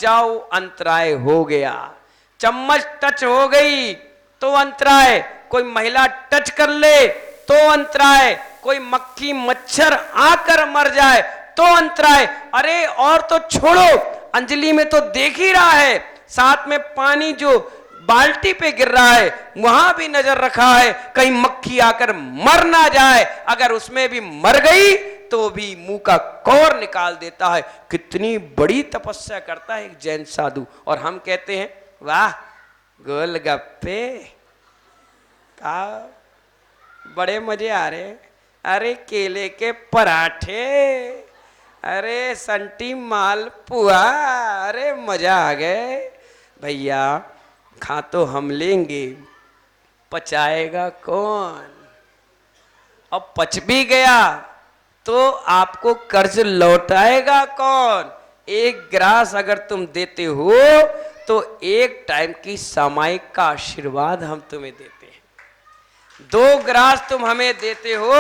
जाओ अंतराय हो गया। चम्मच टच हो गई तो अंतराय, कोई महिला टच कर ले तो अंतराय, कोई मक्खी मच्छर आकर मर जाए तो अंतराय। अरे और तो छोड़ो, अंजलि में तो देख ही रहा है, साथ में पानी जो बाल्टी पे गिर रहा है वहां भी नजर रखा है कहीं मक्खी आकर मर ना जाए। अगर उसमें भी मर गई तो भी मुंह का कौर निकाल देता है। कितनी बड़ी तपस्या करता है एक जैन साधु। और हम कहते हैं वाह गोलगप्पे का बड़े मजे आ रहे, अरे केले के पराठे, अरे संटी मालपुआ, अरे मजा आ गए। भैया खा तो हम लेंगे, पचाएगा कौन? अब पच भी गया तो आपको कर्ज लौटाएगा कौन? एक गिलास अगर तुम देते हो तो एक टाइम की सामायिक का आशीर्वाद हम तुम्हें देते हैं। 2 गिलास तुम हमें देते हो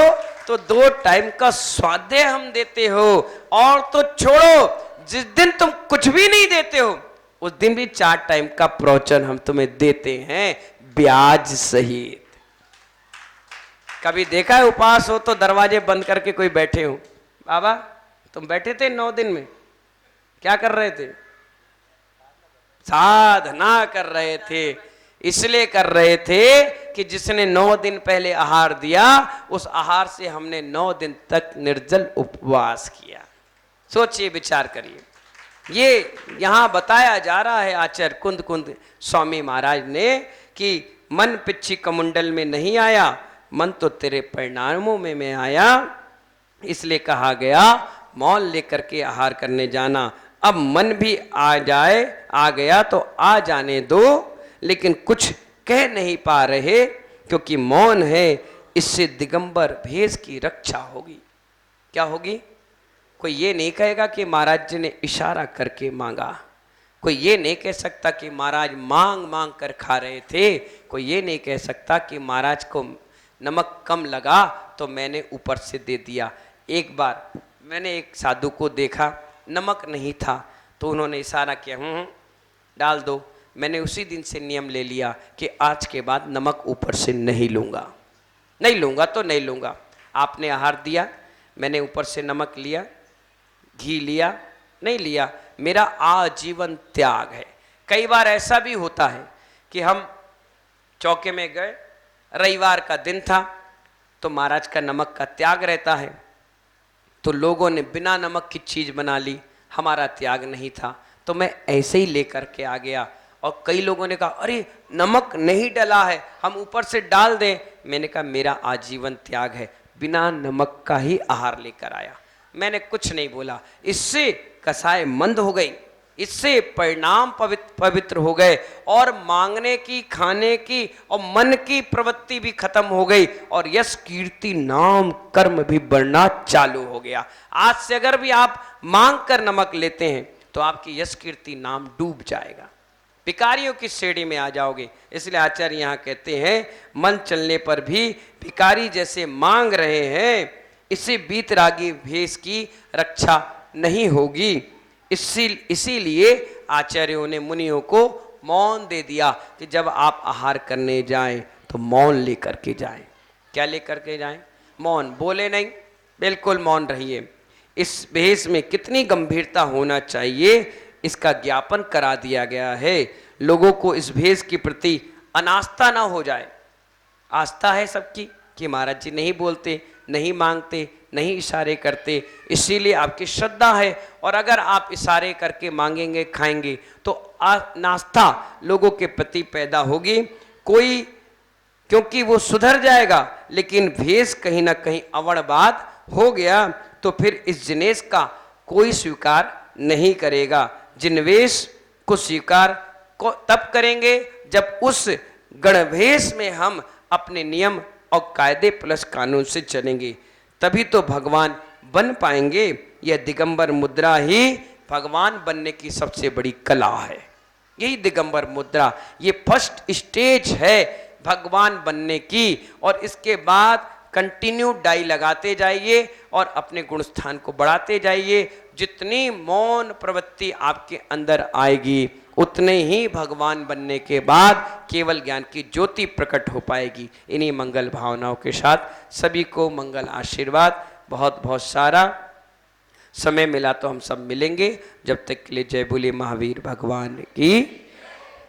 तो 2 टाइम का स्वाध्याय हम देते हो। और तो छोड़ो, जिस दिन तुम कुछ भी नहीं देते हो उस दिन भी 4 टाइम का प्रवचन हम तुम्हें देते हैं ब्याज सहित। कभी देखा है उपवास हो तो दरवाजे बंद करके कोई बैठे हो? बाबा तुम बैठे थे 9 दिन में, क्या कर रहे थे? साधना कर रहे थे। इसलिए कर रहे थे कि जिसने 9 दिन पहले आहार दिया उस आहार से हमने 9 दिन तक निर्जल उपवास किया। सोचिए, विचार करिए। ये यहां बताया जा रहा है आचार्य कुंद कुंद स्वामी महाराज ने कि मन पिच्छी कमुंडल में नहीं आया, मन तो तेरे परिणामों में आया। इसलिए कहा गया मौन लेकर के आहार करने जाना। अब मन भी आ गया तो आ जाने दो, लेकिन कुछ कह नहीं पा रहे क्योंकि मौन है। इससे दिगंबर भेष की रक्षा होगी। क्या होगी? कोई ये नहीं कहेगा कि महाराज जी ने इशारा करके मांगा। कोई ये नहीं कह सकता कि महाराज मांग मांग कर खा रहे थे। कोई ये नहीं कह सकता कि महाराज को नमक कम लगा तो मैंने ऊपर से दे दिया। एक बार मैंने एक साधु को देखा, नमक नहीं था तो उन्होंने इशारा किया डाल दो। मैंने उसी दिन से नियम ले लिया कि आज के बाद नमक ऊपर से नहीं लूँगा, नहीं लूँगा तो नहीं लूँगा। आपने आहार दिया, मैंने ऊपर से नमक लिया, घी लिया, नहीं लिया, मेरा आजीवन त्याग है। कई बार ऐसा भी होता है कि हम चौके में गए, रविवार का दिन था तो महाराज का नमक का त्याग रहता है, तो लोगों ने बिना नमक की चीज़ बना ली, हमारा त्याग नहीं था तो मैं ऐसे ही लेकर के आ गया। और कई लोगों ने कहा अरे नमक नहीं डला है, हम ऊपर से डाल दें। मैंने कहा मेरा आजीवन त्याग है, बिना नमक का ही आहार लेकर आया। मैंने कुछ नहीं बोला। इससे कसाय मंद हो गई, इससे परिणाम पवित्र हो गए और मांगने की, खाने की और मन की प्रवृत्ति भी खत्म हो गई और यश कीर्ति नाम कर्म भी बढ़ना चालू हो गया। आज से अगर भी आप मांग कर नमक लेते हैं तो आपकी यश कीर्ति नाम डूब जाएगा, भिखारियों की श्रेणी में आ जाओगे। इसलिए आचार्य यहाँ कहते हैं मन चलने पर भी भिखारी जैसे मांग रहे हैं, इससे बीतरागी भेष की रक्षा नहीं होगी। इसीलिए आचार्यों ने मुनियों को मौन दे दिया कि जब आप आहार करने जाएं तो मौन लेकर के जाएं। क्या लेकर के जाएं? मौन, बोले नहीं, बिल्कुल मौन रहिए। इस भेष में कितनी गंभीरता होना चाहिए इसका ज्ञापन करा दिया गया है। लोगों को इस भेष के प्रति अनास्था ना हो जाए। आस्था है सबकी कि महाराज जी नहीं बोलते, नहीं मांगते, नहीं इशारे करते, इसीलिए आपकी श्रद्धा है। और अगर आप इशारे करके मांगेंगे, खाएंगे तो नास्ता लोगों के प्रति पैदा होगी। कोई क्योंकि वो सुधर जाएगा, लेकिन भेष कहीं ना कहीं अवणबाद हो गया तो फिर इस जिनेश का कोई स्वीकार नहीं करेगा। जिनवेश को स्वीकार को तब करेंगे जब उस गणवेश में हम अपने नियम और कायदे प्लस कानून से चलेंगे, तभी तो भगवान बन पाएंगे। यह दिगंबर मुद्रा ही भगवान बनने की सबसे बड़ी कला है। यही दिगंबर मुद्रा, ये फर्स्ट स्टेज है भगवान बनने की। और इसके बाद कंटिन्यू डाई लगाते जाइए और अपने गुण स्थान को बढ़ाते जाइए। जितनी मौन प्रवृत्ति आपके अंदर आएगी, उतने ही भगवान बनने के बाद केवल ज्ञान की ज्योति प्रकट हो पाएगी। इन्हीं मंगल भावनाओं के साथ सभी को मंगल आशीर्वाद। बहुत बहुत सारा समय मिला तो हम सब मिलेंगे। जब तक के लिए जय बोले महावीर भगवान की।